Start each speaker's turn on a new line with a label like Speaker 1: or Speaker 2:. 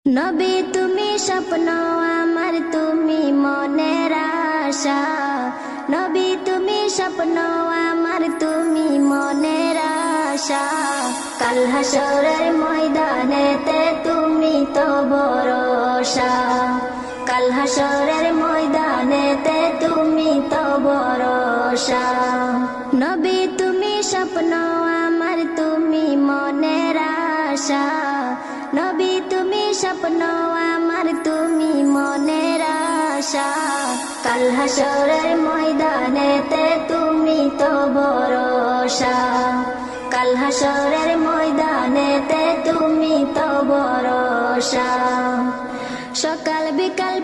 Speaker 1: নবী তুমি স্বপ্ন আমার, তুমি মনের আশা। নবী তুমি স্বপ্ন আমার, তুমি মনের আশা। কাল হাসরের ময়দানেতে তুমি তো ভরসা। কাল হাসরের ময়দানেতে তুমি তো ভরসা। নবী তুমি স্বপ্ন আমার, তুমি মনের আশা। নবী তুমি স্বপ্ন আমার, তুমি মনের আশা। কাল হাসরের ময়দানেতে তুমি তো ভরসা। কাল হাসরের ময়দানেতে তুমি তো ভরসা। সকাল বিকাল